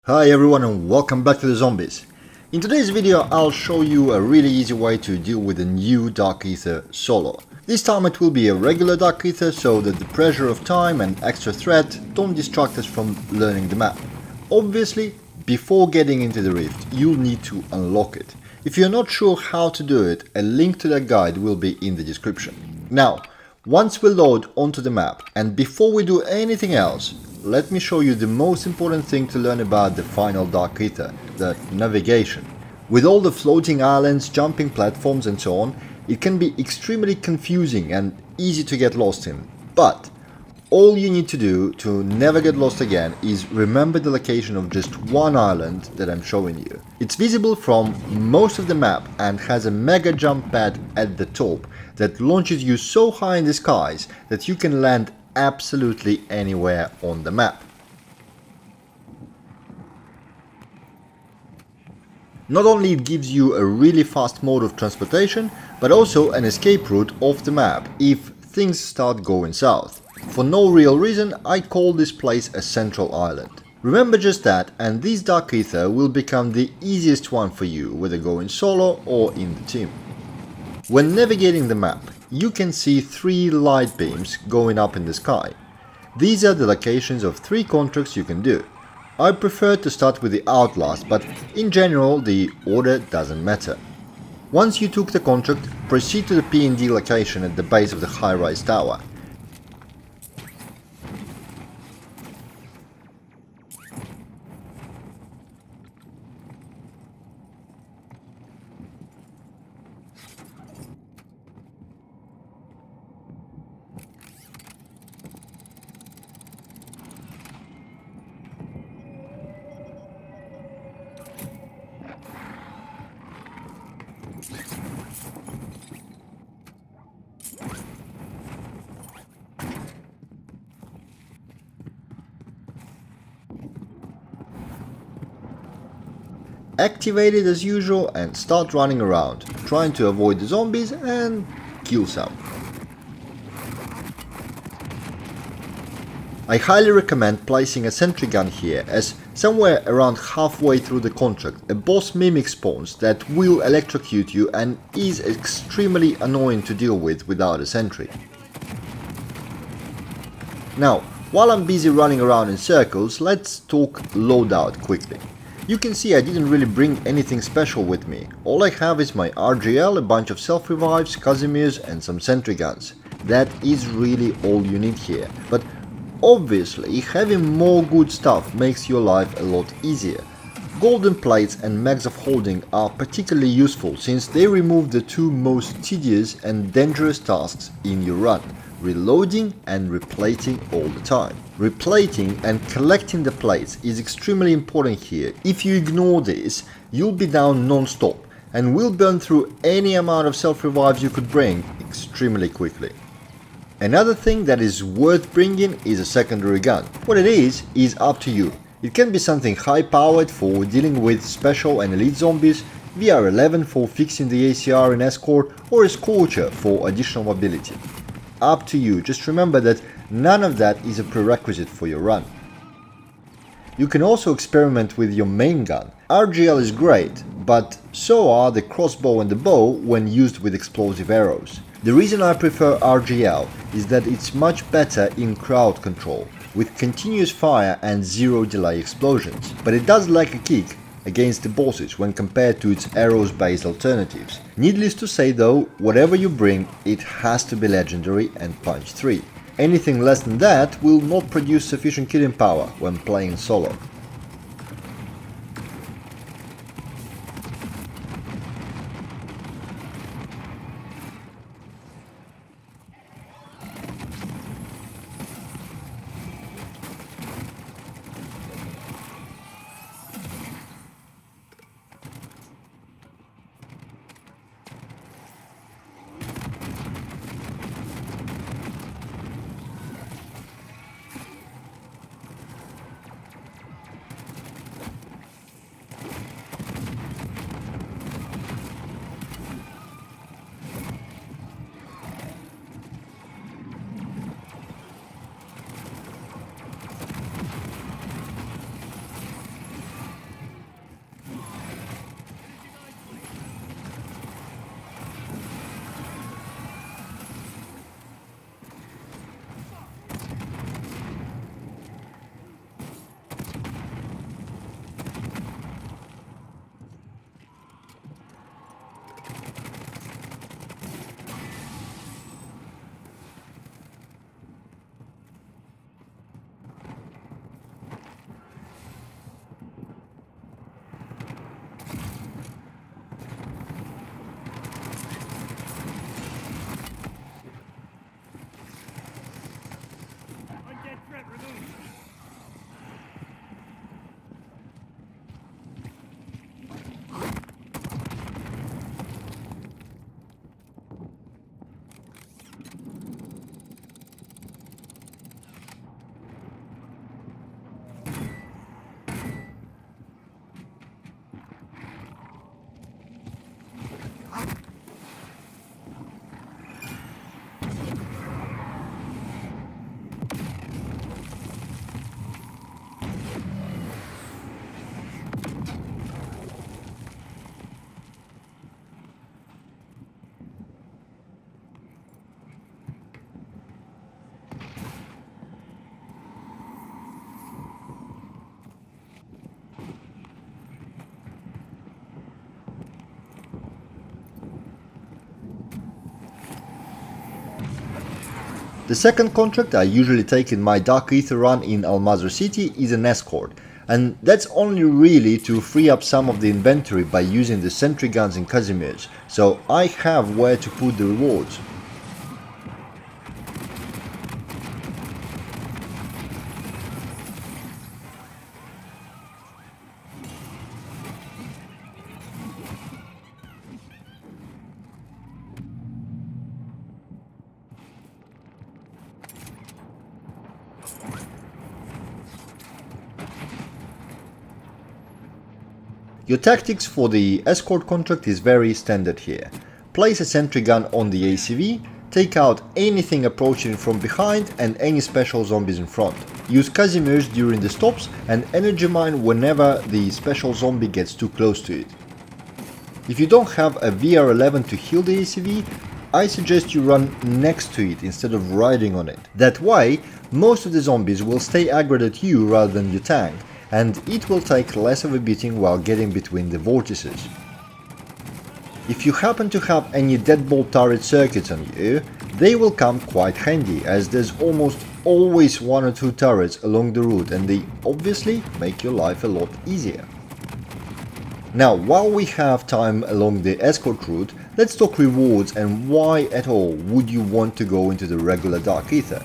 Hi everyone and welcome back to the Zombies. In today's video I'll show you a really easy way to deal with a new Dark Aether solo. This time it will be a regular Dark Aether so that the pressure of time and extra threat don't distract us from learning the map. Obviously, before getting into the Rift, you'll need to unlock it. If you're not sure how to do it, a link to that guide will be in the description. Now, once we load onto the map, and before we do anything else, let me show you the most important thing to learn about the final Dark Aether, the navigation. With all the floating islands, jumping platforms and so on, it can be extremely confusing and easy to get lost in. But all you need to do to never get lost again is remember the location of just one island that I'm showing you. It's visible from most of the map and has a mega jump pad at the top that launches you so high in the skies that you can land absolutely anywhere on the map. Not only it gives you a really fast mode of transportation, but also an escape route off the map if things start going south. For no real reason, I call this place a central island. Remember just that, and this Dark Aether will become the easiest one for you, whether going solo or in the team. When navigating the map, you can see 3 light beams going up in the sky. These are the locations of 3 contracts you can do. I prefer to start with the Outlast, but in general the order doesn't matter. Once you took the contract, proceed to the P&D location at the base of the high-rise tower. Activate it as usual and start running around, trying to avoid the zombies and kill some. I highly recommend placing a sentry gun here, as somewhere around halfway through the contract a boss mimic spawns that will electrocute you and is extremely annoying to deal with without a sentry. Now, while I'm busy running around in circles, let's talk loadout quickly. You can see I didn't really bring anything special with me. All I have is my RGL, a bunch of self-revives, Casimirs and some sentry guns. That is really all you need here. But obviously having more good stuff makes your life a lot easier. Golden plates and mags of holding are particularly useful since they remove the 2 most tedious and dangerous tasks in your run: reloading and replating all the time. Replating and collecting the plates is extremely important here. If you ignore this, you'll be down non-stop and will burn through any amount of self-revives you could bring extremely quickly. Another thing that is worth bringing is a secondary gun. What it is up to you. It can be something high-powered for dealing with special and elite zombies, VR11 for fixing the ACR in Escort, or a Scorcher for additional mobility. Up to you, just remember that none of that is a prerequisite for your run. You can also experiment with your main gun. RGL is great, but so are the crossbow and the bow when used with explosive arrows. The reason I prefer RGL is that it's much better in crowd control, with continuous fire and 0 delay explosions, but it does lack a kick against the bosses when compared to its arrows-based alternatives. Needless to say though, whatever you bring, it has to be legendary and punch 3. Anything less than that will not produce sufficient killing power when playing solo. The second contract I usually take in my Dark Aether run in Al Mazrah City is an Escort, and that's only really to free up some of the inventory by using the sentry guns and Casimirs, so I have where to put the rewards. Your tactics for the Escort contract is very standard here. Place a sentry gun on the ACV, take out anything approaching from behind and any special zombies in front. Use Casimirs during the stops and energy mine whenever the special zombie gets too close to it. If you don't have a VR11 to heal the ACV, I suggest you run next to it instead of riding on it. That way, most of the zombies will stay aggroed at you rather than your tank, and it will take less of a beating while getting between the vortices. If you happen to have any deadbolt turret circuits on you, they will come quite handy, as there's almost always one or two turrets along the route and they obviously make your life a lot easier. Now, while we have time along the Escort route, let's talk rewards and why at all would you want to go into the regular Dark Aether.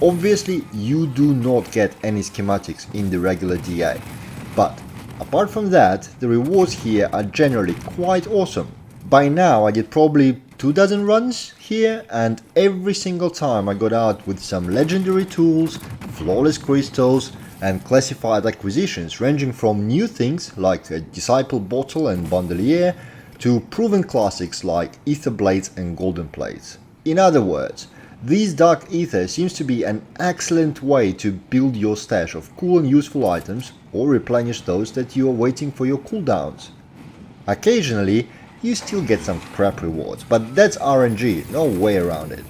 Obviously, you do not get any schematics in the regular DA, but apart from that, the rewards here are generally quite awesome. By now I did probably 24 runs here, and every single time I got out with some legendary tools, flawless crystals and classified acquisitions ranging from new things like a Disciple Bottle and Bandolier to proven classics like Ether Blades and Golden Plates. In other words, this Dark Aether seems to be an excellent way to build your stash of cool and useful items or replenish those that you are waiting for your cooldowns. Occasionally, you still get some crap rewards, but that's RNG, no way around it.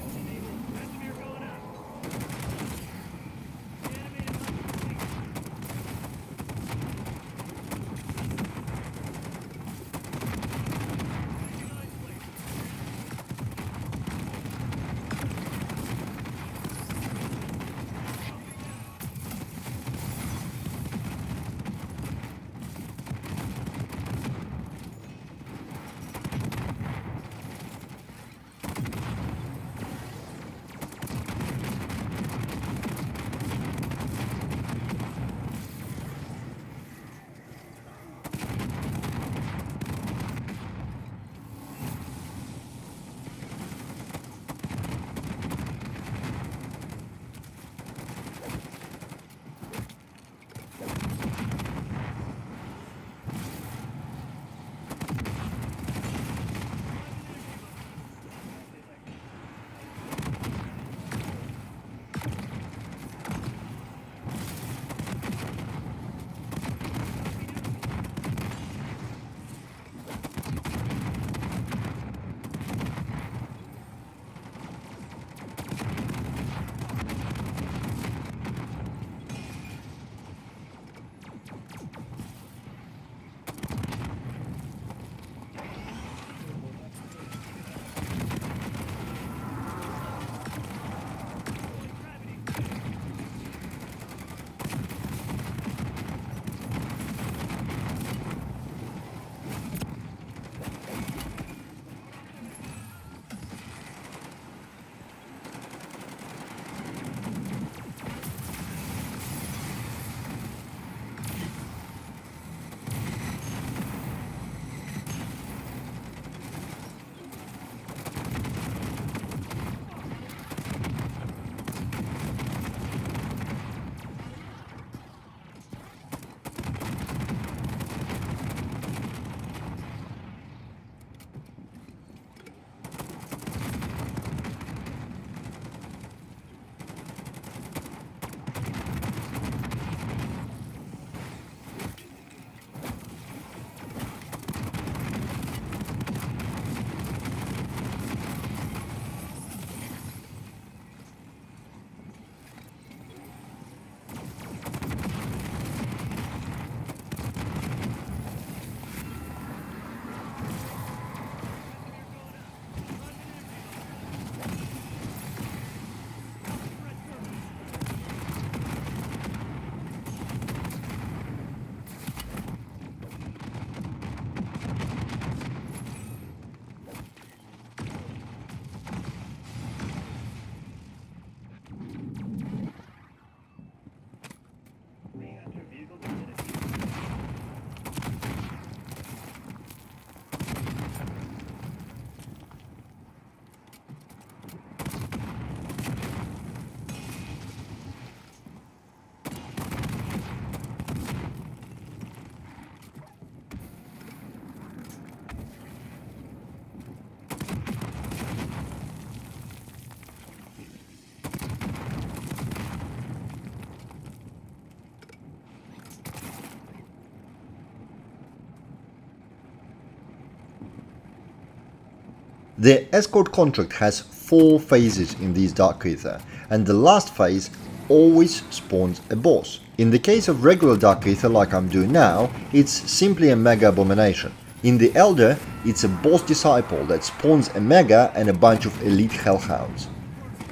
The Escort Contract has 4 phases in these Dark Aether, and the last phase always spawns a boss. In the case of regular Dark Aether like I'm doing now, it's simply a Mega Abomination. In the Elder, it's a boss disciple that spawns a Mega and a bunch of elite Hellhounds.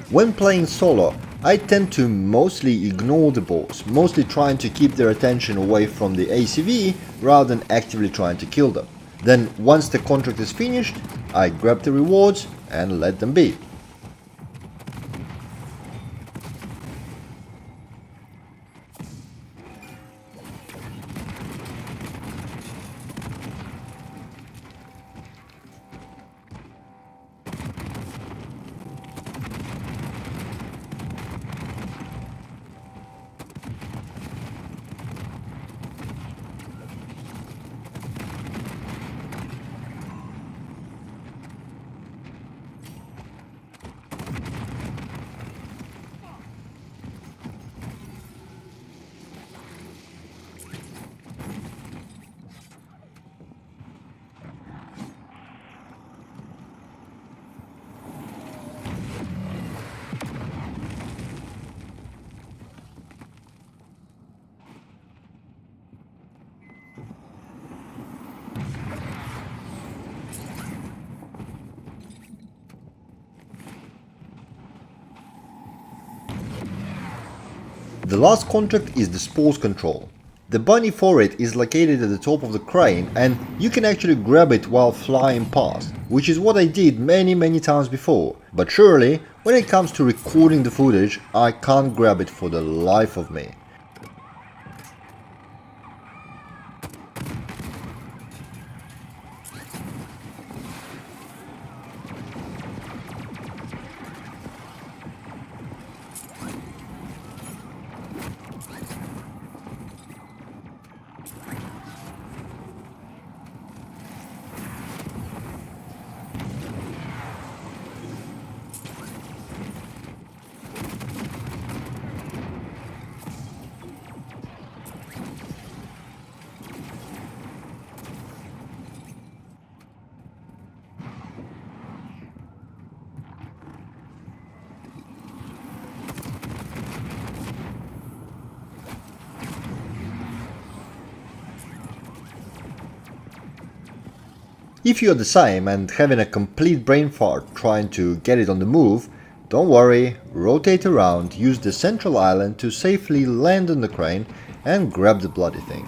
When playing solo, I tend to mostly ignore the boss, mostly trying to keep their attention away from the ACV rather than actively trying to kill them. Then once the contract is finished, I grab the rewards and let them be. The last contract is the Spores control. The bunny for it is located at the top of the crane and you can actually grab it while flying past, which is what I did many times before. But surely, when it comes to recording the footage, I can't grab it for the life of me. If you're the same and having a complete brain fart trying to get it on the move, don't worry, rotate around, use the central island to safely land on the crane and grab the bloody thing.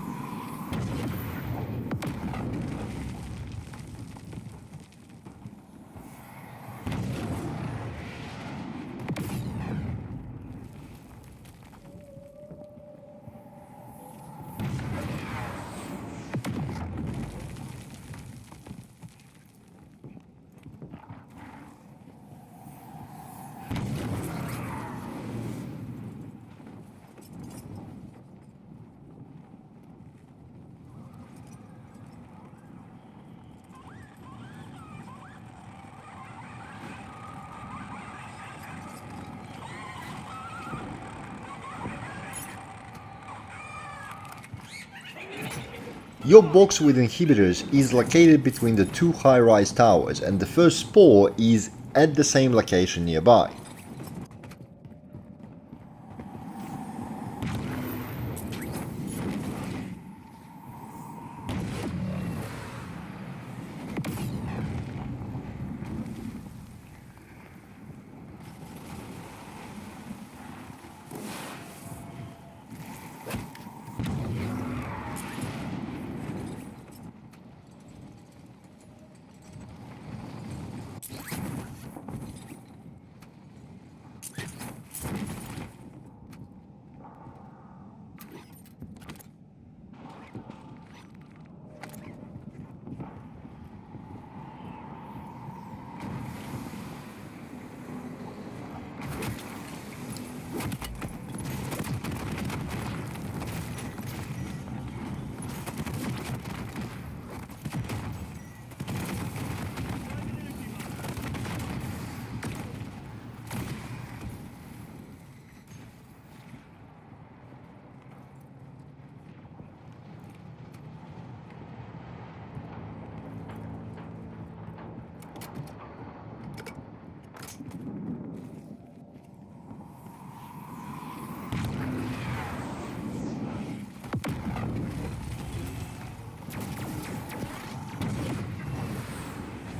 Your box with inhibitors is located between the 2 high-rise towers and the first spore is at the same location nearby.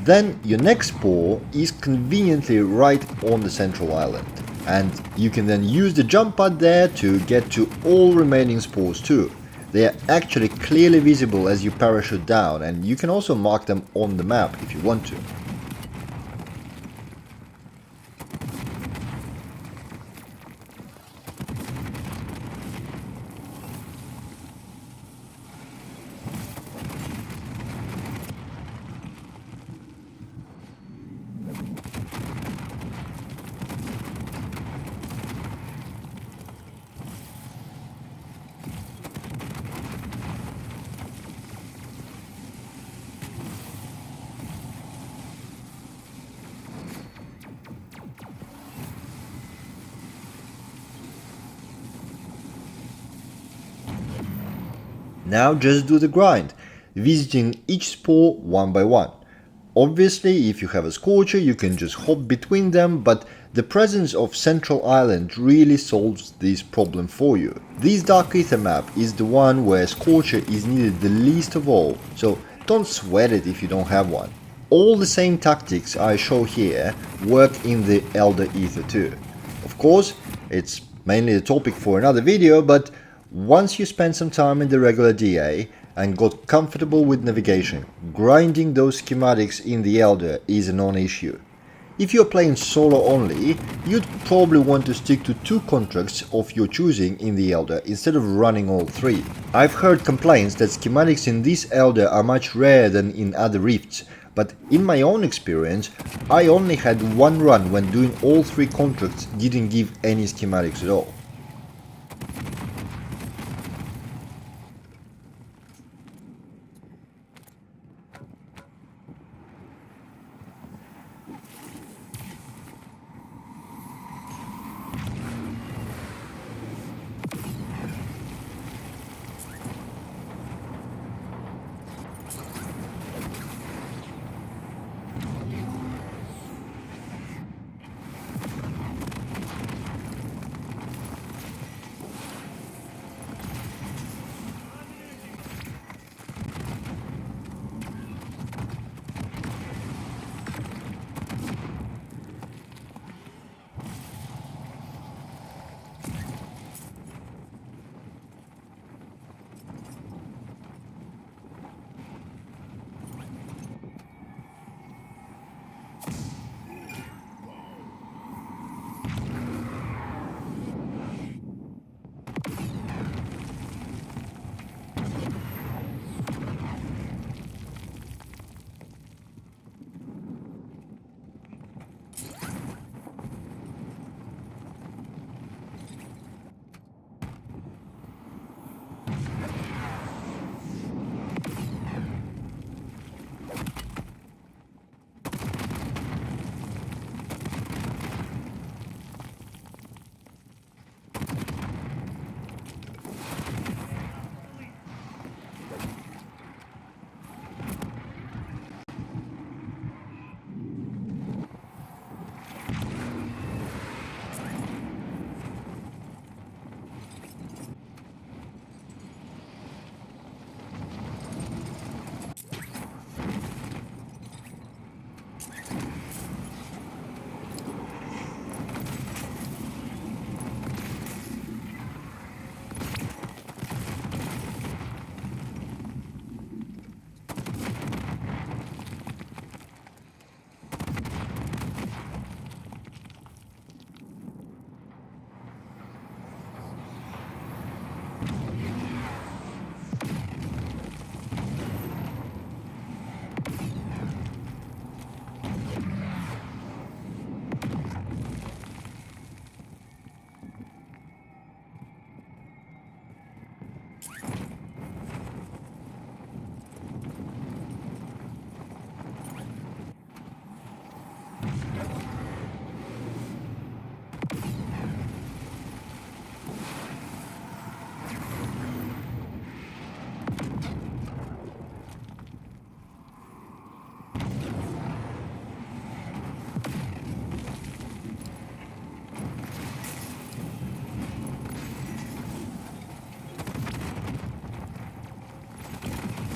Then your next spore is conveniently right on the central island, and you can then use the jump pad there to get to all remaining spores too. They are actually clearly visible as you parachute down, and you can also mark them on the map if you want to. Now just do the grind, visiting each spore one by one. Obviously, if you have a Scorcher, you can just hop between them, but the presence of Central Island really solves this problem for you. This Dark Aether map is the one where Scorcher is needed the least of all, so don't sweat it if you don't have one. All the same tactics I show here work in the Elder Aether too. Of course, it's mainly a topic for another video, but once you spend some time in the regular DA and got comfortable with navigation, grinding those schematics in the Elder is a non-issue. If you're playing solo only, you'd probably want to stick to 2 contracts of your choosing in the Elder instead of running all 3. I've heard complaints that schematics in this Elder are much rarer than in other rifts, but in my own experience, I only had one run when doing all 3 contracts didn't give any schematics at all.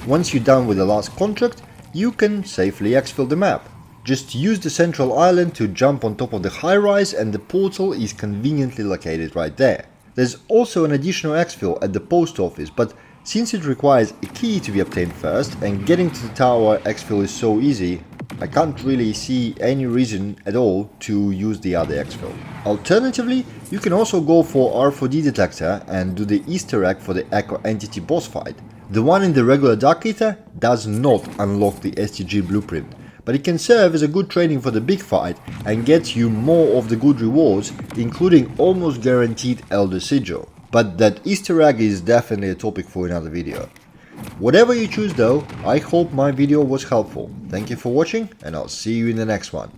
Once you're done with the last contract, you can safely exfil the map. Just use the central island to jump on top of the high rise and the portal is conveniently located right there. There's also an additional exfil at the post office, but since it requires a key to be obtained first and getting to the tower exfil is so easy, I can't really see any reason at all to use the other exfil. Alternatively, you can also go for R4D detector and do the Easter egg for the Echo Entity boss fight. The one in the regular Dark Aether does not unlock the STG blueprint, but it can serve as a good training for the big fight and get you more of the good rewards, including almost guaranteed Elder Sigil. But that Easter egg is definitely a topic for another video. Whatever you choose though, I hope my video was helpful. Thank you for watching and I'll see you in the next one.